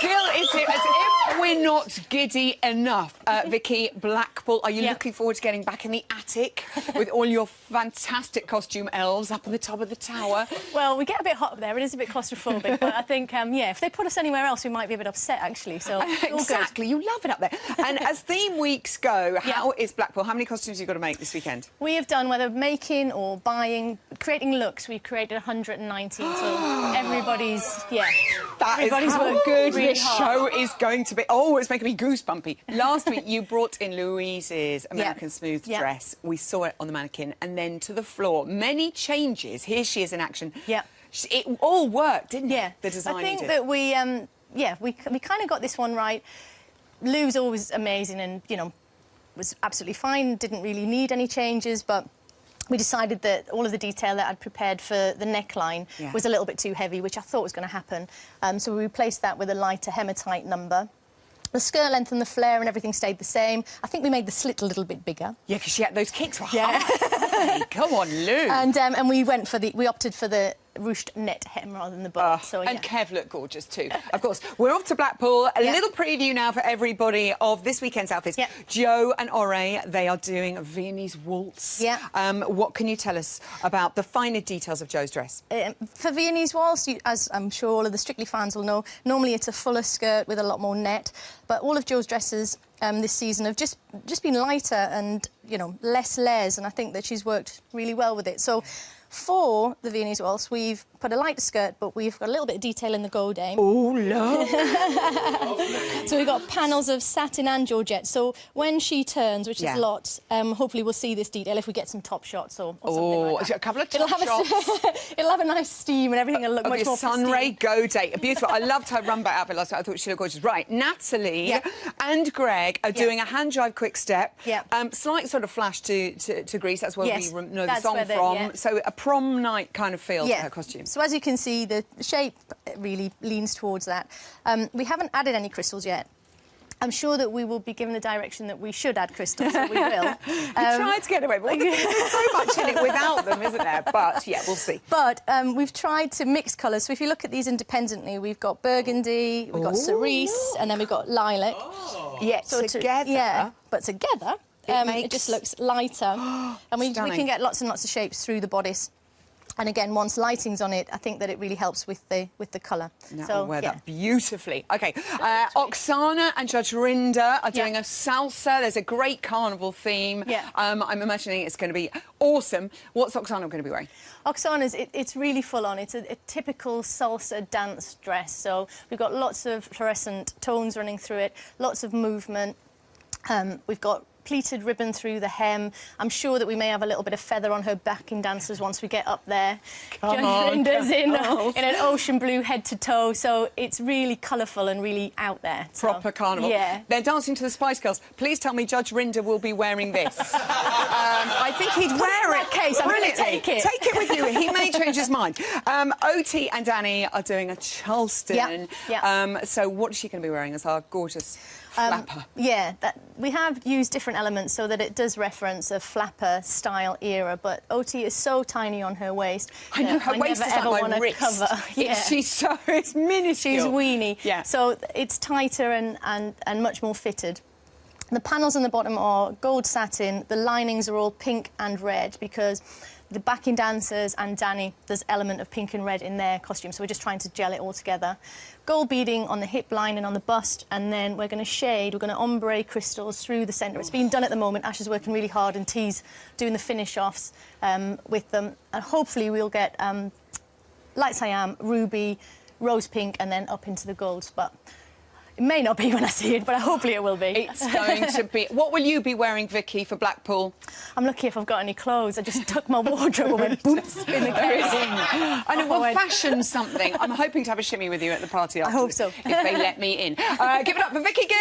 Gil is here as if we're not giddy enough. Vicky, Blackpool, are you looking forward to getting back in the attic with all your fantastic costume elves up in the top of the tower? Well, we get a bit hot up there. It is a bit claustrophobic, but I think, yeah, if they put us anywhere else, we might be a bit upset, actually. So exactly, you love it up there. And as theme weeks go, how is Blackpool? How many costumes have you got to make this weekend? We have done, whether making or buying, creating looks, we've created 119, so everybody's, Everybody's worked good really this hard. show is going to be. Oh, it's making me goosebumpy. Last week you brought in Louise's American Smooth dress. We saw it on the mannequin, and then to the floor. Many changes. Here she is in action. Yeah. It all worked, didn't it? Yeah. The design. I think that we kind of got this one right. Lou's always amazing, and was absolutely fine. Didn't really need any changes, but we decided that all of the detail that I'd prepared for the neckline was a little bit too heavy, which I thought was going to happen. So we replaced that with a lighter hematite number. The skirt length and the flare and everything stayed the same. I think we made the slit a little bit bigger. Yeah, because she had those kicks were high. Come on, Lou. And we opted for the ruched net hem rather than the bow. And Kev looked gorgeous too. Of course, we're off to Blackpool. A little preview now for everybody of this weekend's outfits. Joe and Ore, they are doing a Viennese waltz. What can you tell us about the finer details of Joe's dress? For Viennese waltz, as I'm sure all of the Strictly fans will know, normally it's a fuller skirt with a lot more net. But all of Joe's dresses this season have just been lighter and, less layers, and I think that she's worked really well with it. So for the Viennese waltz, we've put a lighter skirt, but we've got a little bit of detail in the gold aim. Oh, love. So we've got panels of satin and georgette. So when she turns, which is a lot, hopefully we'll see this detail if we get some top shots or something like that. A couple of top shots. It'll have a nice steam and everything will look much more pristine. Sunray Godet. Beautiful. I loved her run-back outfit last night. I thought she looked gorgeous. Right, Natalie and Greg are doing a hand-drive quick step. Slight sort of flash to Grease. That's where we know the song from. So a prom night kind of feel to her costume. So as you can see, the shape really leans towards that. We haven't added any crystals yet. I'm sure that we will be given the direction that we should add crystals, so we will. You tried to get away, but there's so much in it without them, isn't there? But, yeah, we'll see. But we've tried to mix colours. So if you look at these independently, we've got burgundy, we've got cerise, and then we've got lilac. Yeah, so together... but together, it just looks lighter. And we can get lots and lots of shapes through the bodice. And again, once lighting's on it, I think that it really helps with the colour. I'll wear that beautifully. OK, Oksana and Judge Rinder are doing a salsa. There's a great carnival theme. I'm imagining it's going to be awesome. What's Oksana going to be wearing? Oksana's, it's really full-on. It's a typical salsa dance dress. So we've got lots of fluorescent tones running through it, lots of movement. We've got pleated ribbon through the hem. I'm sure that we may have a little bit of feather on her backing dancers once we get up there. Judge Rinder's in an ocean blue head to toe, so it's really colourful and really out there. Proper carnival. Yeah. They're dancing to the Spice Girls. Please tell me Judge Rinder will be wearing this. I think he'd wear it. Case, I'm going to take it. Take it with you. He may change his mind. Oti and Danny are doing a Charleston. So what is she going to be wearing as our gorgeous flapper? We have used different elements so that it does reference a flapper style era, but Oti is so tiny on her waist. I know, her waist is like my wrist. It's minuscule. She's weeny. Yeah. So it's tighter and much more fitted. The panels on the bottom are gold satin. The linings are all pink and red because the backing dancers and Danny, there's element of pink and red in their costume, so we're just trying to gel it all together. Gold beading on the hip line and on the bust, and then we're going to ombre crystals through the centre. It's being done at the moment. Ash is working really hard and T's doing the finish-offs with them. And hopefully we'll get light cyan, ruby, rose pink, and then up into the golds. But it may not be when I see it, but hopefully it will be. It's going to be. What will you be wearing, Vicky, for Blackpool? I'm lucky if I've got any clothes. I just took my wardrobe and went boots in the case. I know, we'll fashion something. I'm hoping to have a shimmy with you at the party after. I hope so. If they let me in. Give it up for Vicky Gill!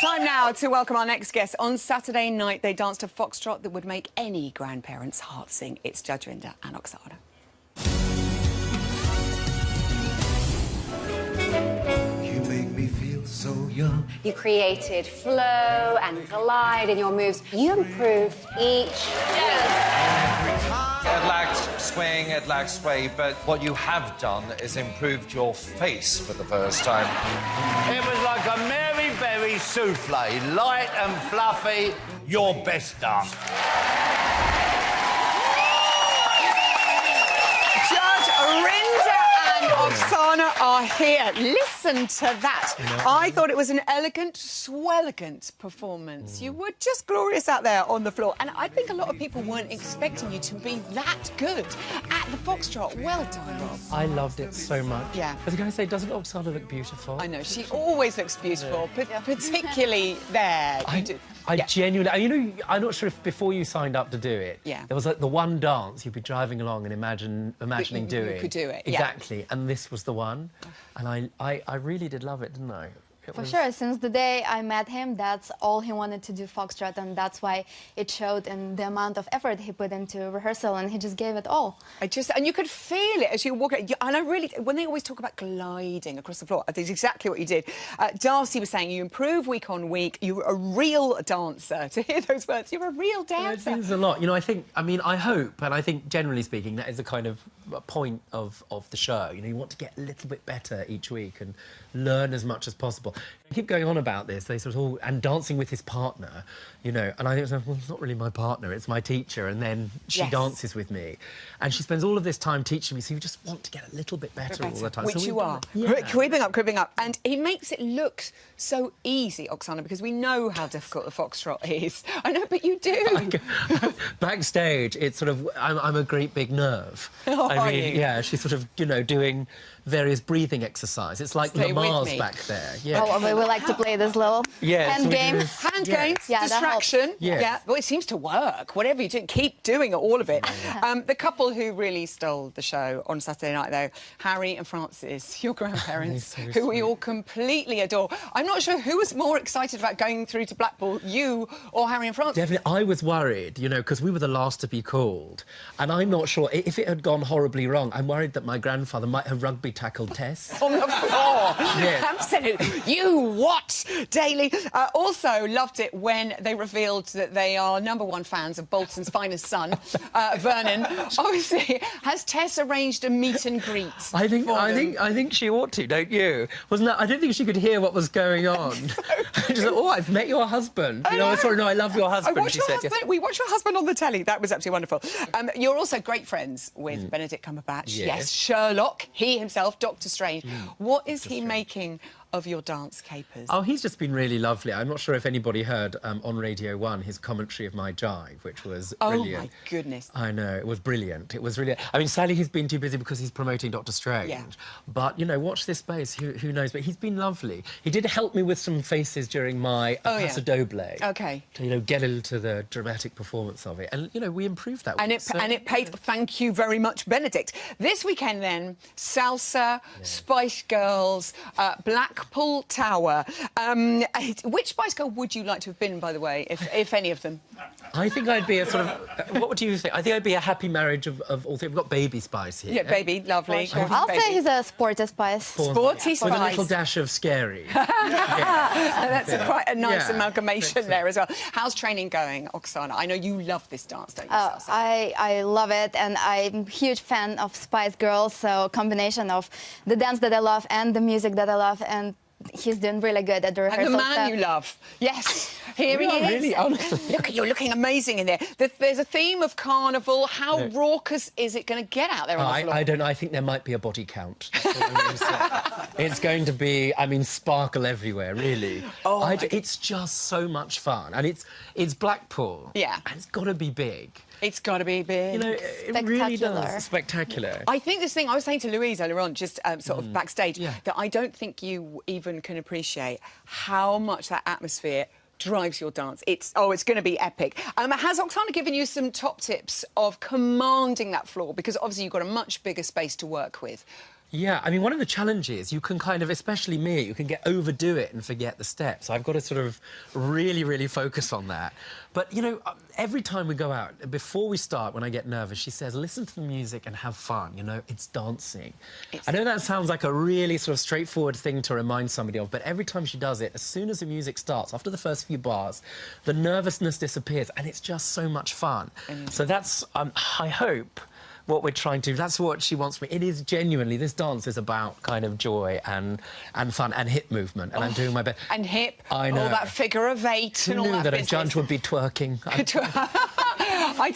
Time now to welcome our next guest. On Saturday night, they danced a foxtrot that would make any grandparent's heart sing. It's Judge Rinder and Oksana. You make me feel so young. You created flow and glide in your moves. You improved each week. It lacked swing, it lacks sway, but what you have done is improved your face for the first time. It was like a Mary Berry souffle, light and fluffy, your best dance. Judge Rinda and Oksana are here. Listen to that. I thought it was an elegant, swellegant performance. You were just glorious out there on the floor. And I think a lot of people weren't expecting you to be that good at the Foxtrot. Well done, Rob. I loved it so much. Yeah. I was going to say, doesn't Oksana look beautiful? I know, she always looks beautiful, particularly there. I genuinely, you know, I'm not sure if before you signed up to do it, there was like the one dance you'd be driving along and imagining doing. You could do it, exactly, and this was the one, and I really did love it, didn't I? For sure, since the day I met him, that's all he wanted to do, Foxtrot, and that's why it showed in the amount of effort he put into rehearsal, and he just gave it all. And you could feel it as you walk. And I really, when they always talk about gliding across the floor, I think it's exactly what you did. Darcy was saying you improve week on week. You're a real dancer. To hear those words, you're a real dancer. It means a lot. You know, I hope, and I think generally speaking, that is a kind of point of the show. You know, you want to get a little bit better each week and learn as much as possible. I keep going on about this, they sort of and dancing with his partner, you know, and I think, well, it's not really my partner, it's my teacher, and then she dances with me. And she spends all of this time teaching me, so you just want to get a little bit better all the time. Which so you are. Creeping up. And he makes it look so easy, Oksana, because we know how difficult the Foxtrot is. I know, but you do. Backstage, it's sort of, I'm a great big nerve. I mean, yeah, she's sort of, you know, doing various breathing exercises. It's like Lamar's back there. Yeah. Oh, we like to play this little hand game. Hand games, distraction. Well, it seems to work. Whatever you do, keep doing all of it. The couple who really stole the show on Saturday night, though, Harry and Frances, your grandparents, who we all completely adore. I'm not sure who was more excited about going through to Blackpool, you or Harry and Frances. Definitely, I was worried, you know, because we were the last to be called, and I'm not sure if it had gone horribly wrong. I'm worried that my grandfather might have rugby tackled Tess on the floor. Absolutely. You what, Daly? Also loved it when they revealed that they are #1 fans of Bolton's finest son, Vernon. Obviously, has Tess arranged a meet and greet? I think she ought to, don't you? Wasn't that? I don't think she could hear what was going on. She's like, oh, I've met your husband. You know, sorry, no, I love your husband. She said. Yes. We watched your husband on the telly. That was absolutely wonderful. You're also great friends with Benedict Cumberbatch. Yes, Sherlock. He himself, Doctor Strange. What is he making of your dance capers? Oh, he's just been really lovely. I'm not sure if anybody heard on Radio 1 his commentary of my jive, which was brilliant. Oh, my goodness. I know, it was brilliant. It was really... I mean, sadly, he's been too busy because he's promoting Doctor Strange. Yeah. But, you know, watch this space. Who knows? But he's been lovely. He did help me with some faces during my Paso Doble. OK. To, you know, get into the dramatic performance of it. And, you know, we improved that. And it paid. Thank you very much, Benedict. This weekend, then, Salsa, Spice Girls, Blackpool Tower. Which Spice Girl would you like to have been, by the way, if any of them? I think I'd be a sort of... what would you think? I think I'd be a happy marriage of all three. We've got Baby Spice here. Yeah, Baby, lovely. I'll say he's a sporty Spice. Sporty Spice. With a little dash of scary. That's quite a nice amalgamation there as well. How's training going, Oksana? I know you love this dance, don't you? I love it, and I'm a huge fan of Spice Girls, so combination of the dance that I love and the music that I love, and he's doing really good at the rehearsal. And the man you love. Yes, here he is. Really, honestly. Look, you're looking amazing in there. There's a theme of carnival. How raucous is it going to get out there on the floor? I don't know. I think there might be a body count. It's going to be, I mean, sparkle everywhere, really. It's just so much fun. And it's Blackpool. Yeah. And it's got to be big. It's got to be big. You know, it really does. It's spectacular. I think this thing, I was saying to Louise earlier on, just sort of backstage, that I don't think you even can appreciate how much that atmosphere drives your dance. It's going to be epic. Has Oksana given you some top tips of commanding that floor? Because obviously you've got a much bigger space to work with. Yeah, I mean, one of the challenges, you can kind of, especially me, you can overdo it and forget the steps. I've got to sort of really, really focus on that. But, you know, every time we go out, before we start, when I get nervous, she says, listen to the music and have fun, you know, it's dancing. I know that sounds like a really sort of straightforward thing to remind somebody of, but every time she does it, as soon as the music starts, after the first few bars, the nervousness disappears, and it's just so much fun. So that's, I hope, what we're trying to do. That's what she wants me. It is genuinely, this dance is about kind of joy and fun and hip movement, and I'm doing my best. And hip, I know. all that figure of 8 and all that that business. a judge would be twerking. I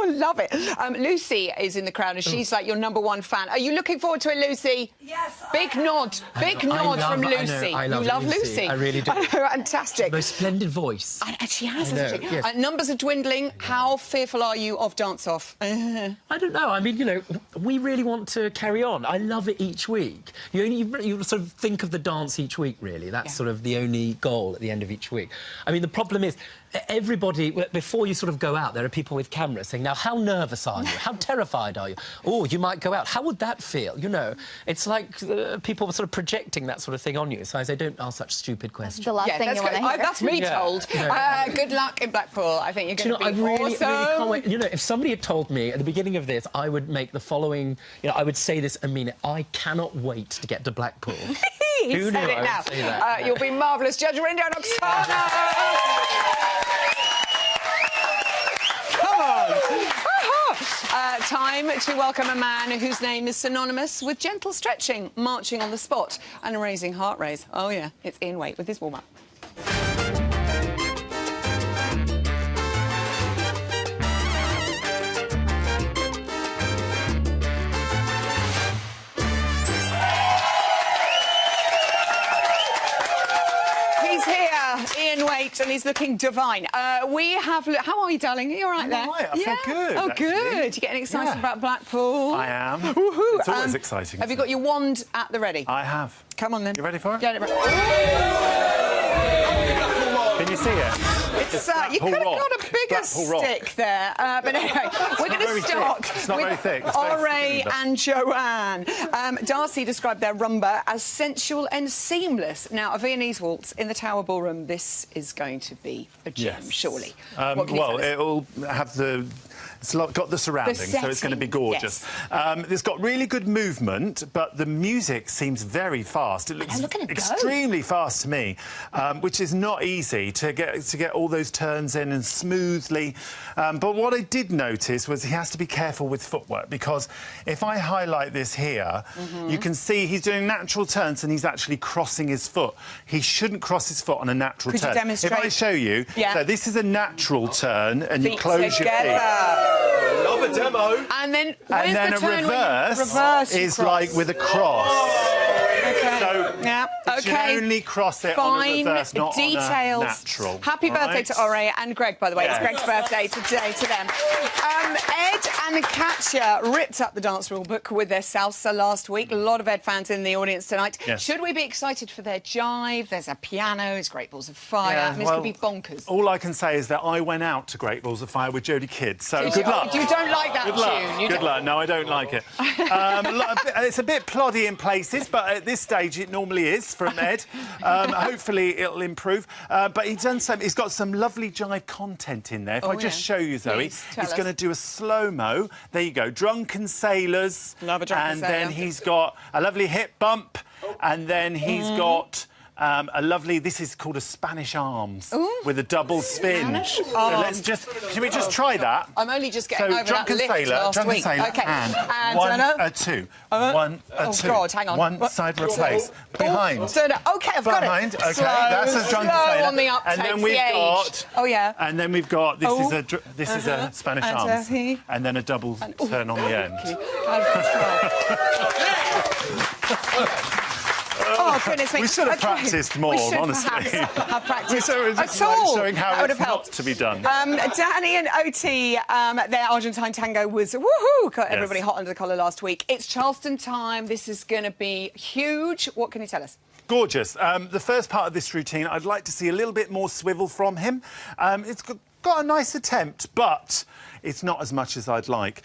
love it. Lucy is in the crowd, and she's like your #1 fan. Are you looking forward to it, Lucy? Yes. Big nod from Lucy. I love you love Lucy. I really do. Fantastic. The most splendid voice. And she has, hasn't she? Yes. Numbers are dwindling. How fearful are you of Dance Off? I don't know. I mean, you know, we really want to carry on. I love it each week. You sort of think of the dance each week, really. That's sort of the only goal at the end of each week. I mean, the problem is, everybody, before you sort of go out, there are people with cameras saying, now, how nervous are you? How terrified are you? Oh, you might go out. How would that feel? You know, it's like people are sort of projecting that sort of thing on you. So I say, don't ask such stupid questions. The last thing you want to hear. That's me told. Good luck in Blackpool. I think you're going to be awesome. Really can't wait. You know, if somebody had told me at the beginning of this, I would make the following, you know, I would say this and mean it. I cannot wait to get to Blackpool. Who said it now? Say that. You'll be marvellous. Judge Rindo and Oksana. Time to welcome a man whose name is synonymous with gentle stretching, marching on the spot and raising heart rates. Oh, yeah, it's Ian Waite with his warm-up. Ian Waite, and he's looking divine. We have... How are you, darling? Are you all right there? I'm all right. I feel good, Oh, actually. good. You're getting excited about Blackpool? I am. Woohoo. It's always exciting. Have you got your wand at the ready? I have. Come on, then. You ready for it? Get it ready. Can you see it? It's, you could have got a bigger stick there. But anyway, we're going to start It's not very thick. It's Ore very thin, and Joanne. Darcy described their rumba as sensual and seamless. Now, a Viennese waltz in the Tower Ballroom, this is going to be a gem, surely. What can you tell us? It'll have the... It's got the surroundings, so it's going to be gorgeous. Yes. It's got really good movement, but the music seems very fast. It looks extremely fast to me, which is not easy to get all those turns in and smoothly. But what I did notice was he has to be careful with footwork, because if I highlight this here, you can see he's doing natural turns and he's actually crossing his foot. He shouldn't cross his foot on a natural turn. Could you demonstrate? If I show you, so this is a natural turn, and you close your feet. Love a demo. And then, a reverse is like with a cross. Okay. So yeah. you should only cross it on a reverse, not on a natural. Happy birthday to Ore and Greg, by the way. It's Greg's birthday today to them. Ed and Katya ripped up the dance rule book with their salsa last week. A lot of Ed fans in the audience tonight. Yes. Should we be excited for their jive? There's a piano, it's Great Balls of Fire. I mean, this could be bonkers. All I can say is that I went out to Great Balls of Fire with Jodie Kidd, so good luck. You don't like that tune? Good luck. No, I don't like it. It's a bit ploddy in places, but at this stage it normally is from Ed. Hopefully it'll improve. But he's got some lovely jive content in there. If I just show you, Zoe, he's going to do a slow-mo. There you go, Drunken Sailors. Love a Drunken Sailor. And then he's got a lovely hip bump. And then he's got... a lovely, this is called a Spanish Arms with a double spin. So let's just, can we just try that? I'm only just getting over Drunken that lift Sailor, last Drunken week. Sailor, Okay. and one, a two. One, a two. God, hang on. One side replace. Behind. Okay, I've got it. Behind, okay, slow, that's a Drunken Sailor. on the uptakes, and then we've got... Oh, yeah. And then we've got, this is a Spanish Arms. And then a double turn on the end. Oh, goodness me. We should have practised more, honestly. Have practised at all. Showing how that would it's have not helped. to be done. Danny and Oti, their Argentine tango was woohoo! Got everybody hot under the collar last week. It's Charleston time. This is going to be huge. What can you tell us? Gorgeous. The first part of this routine, I'd like to see a little bit more swivel from him. It's got a nice attempt, but it's not as much as I'd like.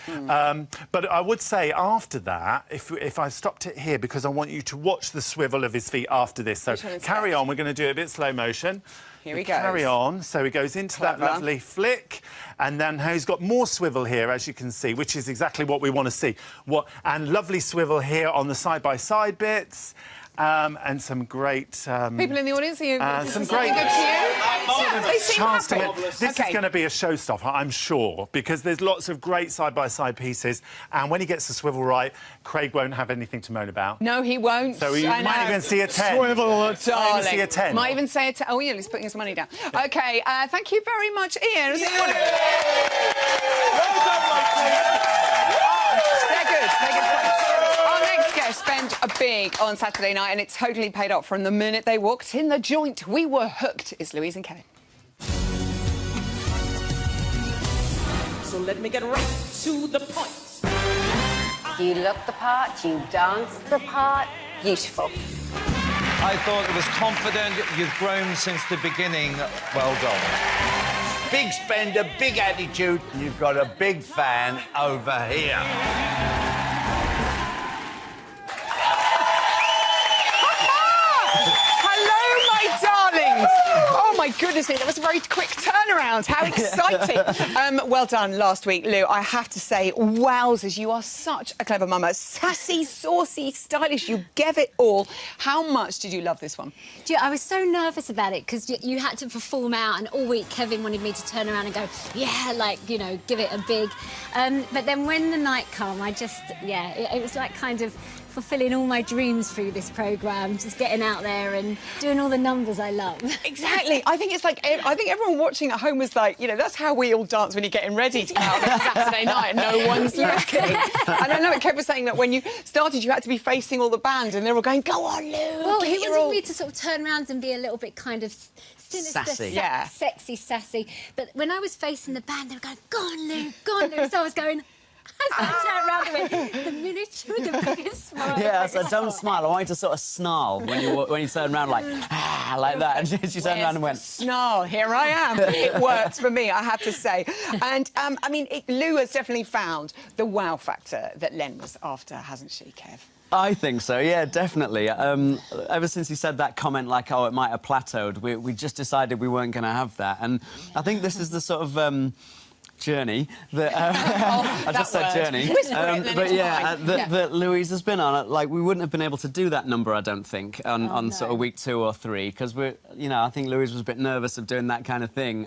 But I would say after that, if I stopped it here, because I want you to watch the swivel of his feet after this. So carry on. We're going to do it a bit slow motion. Here he goes. Carry on. So he goes into that lovely flick, and then he's got more swivel here, as you can see, which is exactly what we want to see. And lovely swivel here on the side-by-side bits. and some great... people in the audience, are you, some great... good to you? Yeah, they seem chance to happy. win. This is going to be a showstopper, I'm sure, because there's lots of great side-by-side pieces, and when he gets the swivel right, Craig won't have anything to moan about. No, he won't. So he might even see a 10. Swivel, darling. Might even see a 10. Might even say a 10. Oh, yeah, he's putting his money down. OK, thank you very much, Ian. They're good. They're good friends. Our next guest spent a big on Saturday night, and it totally paid off from the minute they walked in the joint. We were hooked. It's Louise and Kevin. So let me get right to the point. You look the part, you dance the part. Beautiful. I thought it was confident. You've grown since the beginning. Well done. Big spender, big attitude, and you've got a big fan over here. Hello, my darlings. Oh, my goodness me, that was a very quick turnaround. How exciting. Well done last week, Lou. I have to say, wowzers, you are such a clever mama. Sassy, saucy, stylish. You gave it all. How much did you love this one? I was so nervous about it because you had to perform out, and all week Kevin wanted me to turn around and go, yeah, like, you know, give it a big... but then when the night came, I just, yeah, it was like kind of fulfilling all my dreams through this programme, just getting out there and doing all the numbers I love. Exactly. I think it's like, I think everyone watching at home was like, you know, that's how we all dance when you're getting ready to go out on Saturday night and no one's looking. And I know Kev was saying that when you started, you had to be facing all the band and they're all going, go on, Lou. Well, he wanted me to sort of turn around and be a little bit kind of sinister, sassy. Yeah. Sexy, sassy. But when I was facing the band, they were going, go on, Lou, go on, Lou. So I was going... I turned around and went, the miniature with the biggest smile. Yeah, so don't smile. I want you to sort of snarl when you turn around like that. And she turned around and went... Snarl, here I am. It works for me, I have to say. And, I mean, Lou has definitely found the wow factor that Len was after, hasn't she, Kev? I think so, yeah, definitely. Ever since he said that comment, like, oh, it might have plateaued, we just decided we weren't going to have that. And I think this is the sort of... journey that I just said journey, but yeah, that Louise has been on. Like, we wouldn't have been able to do that number, I don't think, on sort of week 2 or 3, because I think Louise was a bit nervous of doing that kind of thing.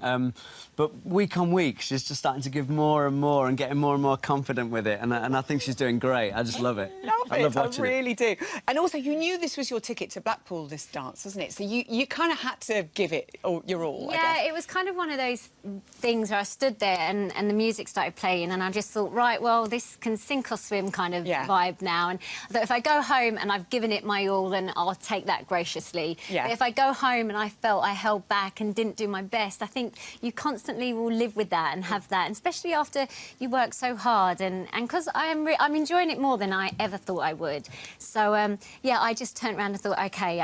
But week on week, she's just starting to give more and more and getting more and more confident with it, and I think she's doing great. I just love it. I love watching it. I really do. And also, you knew this was your ticket to Blackpool, this dance, wasn't it? So you kind of had to give it your all. Yeah, I guess. It was kind of one of those things where I stood there and the music started playing, and I just thought, right, well, this can sink or swim kind of vibe now. And I thought, if I go home and I've given it my all, then I'll take that graciously. Yeah. But if I go home and I felt I held back and didn't do my best, I think you constantly will live with that and have that, and especially after you work so hard. And because I'm enjoying it more than I ever thought I would. So, yeah, I just turned around and thought, OK,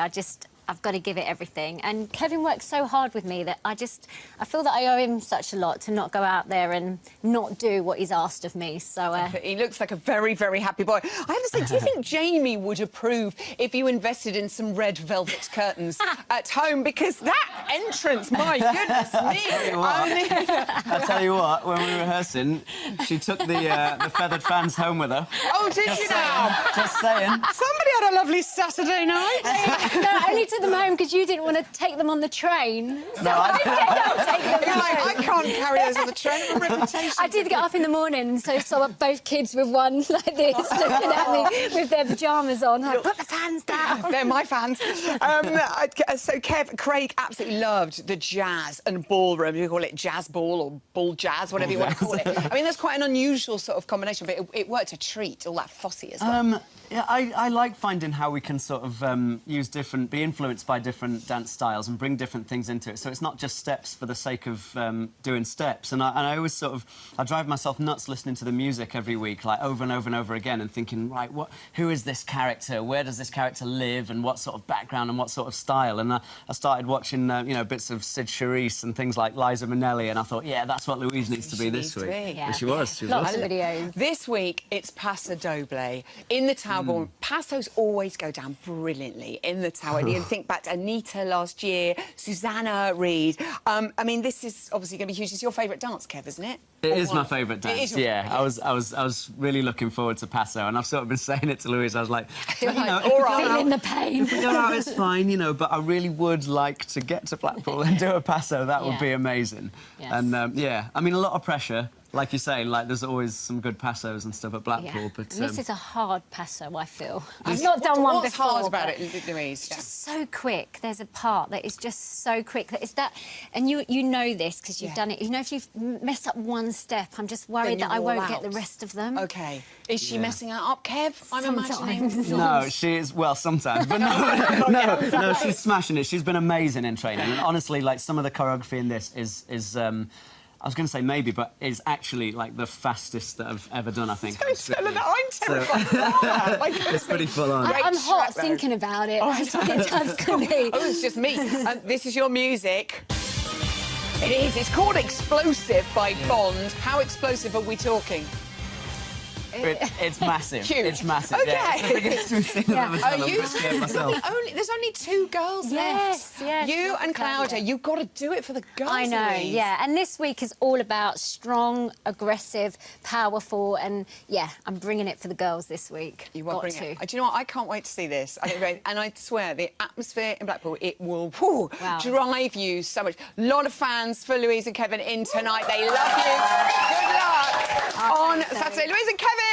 I've got to give it everything. And Kevin worked so hard with me that I feel that I owe him such a lot to not go out there and not do what he's asked of me. So he looks like a very, very happy boy. I have to say, do you think Jamie would approve if you invested in some red velvet curtains at home? Because that entrance, my goodness me! I tell you what, when we were rehearsing, she took the feathered fans home with her. Oh, did you now? Just saying. Somebody had a lovely Saturday night. No, only to them home because you didn't want to take them on the train. So I said, I'll take them You're like, I can't carry those on the train. I have a reputation. I did get up in the morning and so saw both kids with one like this, looking at me with their pyjamas on. Like, put the fans down. They're my fans. So, Craig absolutely loved the jazz and ballroom. You call it jazz ball or ball jazz, whatever you want to call it. I mean, that's quite an unusual sort of combination, but it worked a treat, all that Fosse as well. Yeah, I like finding how we can sort of be influenced by different dance styles and bring different things into it. So it's not just steps for the sake of doing steps. And I always I drive myself nuts listening to the music every week, like over and over and over again, and thinking, right, who is this character? Where does this character live? And what sort of background and what sort of style? And I started watching, bits of Sid Charisse and things like Liza Minnelli, and I thought, yeah, that's what Louise needs to be this week. Yeah. And she was. Lots of videos. This week, it's Paso Doble in the Tower Ballroom. Pasos always go down brilliantly in the Tower. And you think think back to Anita last year, Susanna Reid. I mean, this is obviously going to be huge. It's your favourite dance, Kev, isn't it? It is my favourite dance. It is your I was really looking forward to Paso, and I've sort of been saying it to Louise. I was like, you know, feeling the pain. If we go out, it's fine, you know. But I really would like to get to Blackpool and do a Paso. That would be amazing. Yes. And yeah, I mean, a lot of pressure. Like you say, like there's always some good Pasos and stuff at Blackpool, but this is a hard Paso, I feel. I've not done one before. What's hard about it, Louise? It's just so quick. There's a part that is just so quick. That is that, and you know this because you've done it. You know, if you mess up one step, I'm just worried that I won't get the rest of them. OK. Is she messing it up, Kev? I'm imagining. No, she is. Well, sometimes, but no, she's smashing it. She's been amazing in training, and honestly, like some of the choreography in this is. I was going to say maybe, but is actually like the fastest that I've ever done, I think. Don't tell her that, I'm terrified. It's pretty full on. I'm hot thinking about it. That's what it does to me. Oh, it's just me. This is your music. It is. It's called Explosive by Bond. How explosive are we talking? It's massive. Huge. It's massive. Okay. Yeah, it's the biggest routine I've ever done. Are you scared myself. There's only 2 girls left. Yes. You and Claudia, you've got to do it for the girls. I know, yeah. And this week is all about strong, aggressive, powerful, and yeah, I'm bringing it for the girls this week. You want to bring it? Do you know what? I can't wait to see this. And I swear, the atmosphere in Blackpool, it will drive you so much. A lot of fans for Louise and Kevin in tonight. They love you. Good luck on Saturday. Louise and Kevin!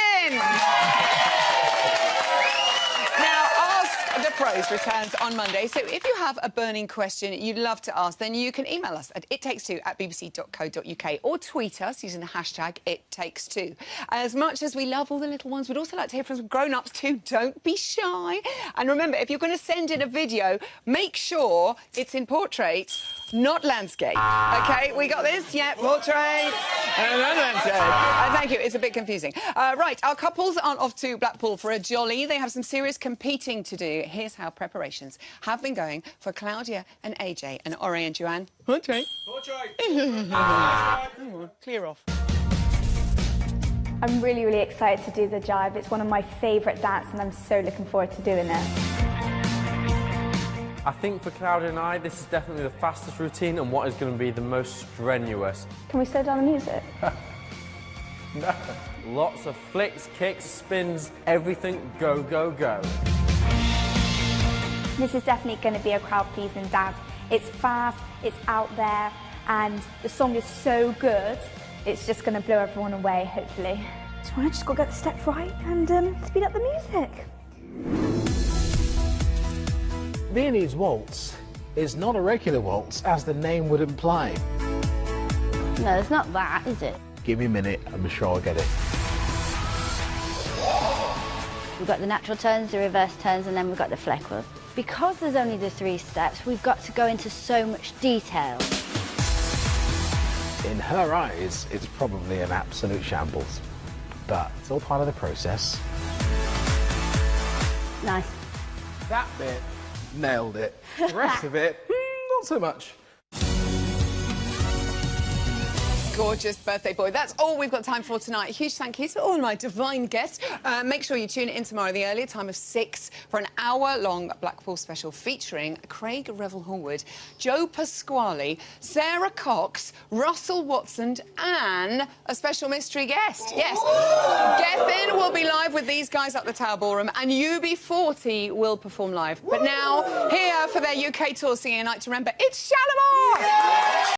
Now, Ask the Pros returns on Monday, so if you have a burning question you'd love to ask, then you can email us at ittakes2@bbc.co.uk or tweet us using the hashtag #ittakes2. As much as we love all the little ones, we'd also like to hear from some grown-ups too. Don't be shy. And remember, if you're going to send in a video, make sure it's in portrait, not landscape. OK, we got this? Yeah, portrait and not landscape. Thank you. It's a bit confusing. Right, our couples aren't off to Blackpool for a jolly. They have some serious competing to do. Here's how preparations have been going for Claudia and AJ and Ore and Joanne. Portrait. Clear off. I'm really, really excited to do the jive. It's one of my favourite dances and I'm so looking forward to doing it. I think for Claudia and I, this is definitely the fastest routine and what is going to be the most strenuous. Can we slow down the music? No. Lots of flicks, kicks, spins, everything go, go, go. This is definitely going to be a crowd-pleasing dance. It's fast, it's out there, and the song is so good, it's just going to blow everyone away, hopefully. So I just got to get the steps right and speed up the music. Viennese waltz is not a regular waltz, as the name would imply. No, it's not that, is it? Give me a minute, I'm sure I'll get it. We've got the natural turns, the reverse turns, and then we've got the flexible. Because there's only the 3 steps, we've got to go into so much detail. In her eyes, it's probably an absolute shambles, but it's all part of the process. Nice. That bit, nailed it. The rest of it, not so much. Gorgeous birthday boy. That's all we've got time for tonight. Huge thank yous to all my divine guests. Make sure you tune in tomorrow, the earlier time of 6, for an hour-long Blackpool special featuring Craig Revel-Horwood, Joe Pasquale, Sarah Cox, Russell Watson, and a special mystery guest. Yes, Gethin will be live with these guys at the Tower Ballroom, and UB40 will perform live. But now, here for their UK tour singing a night to remember, it's Shalimar!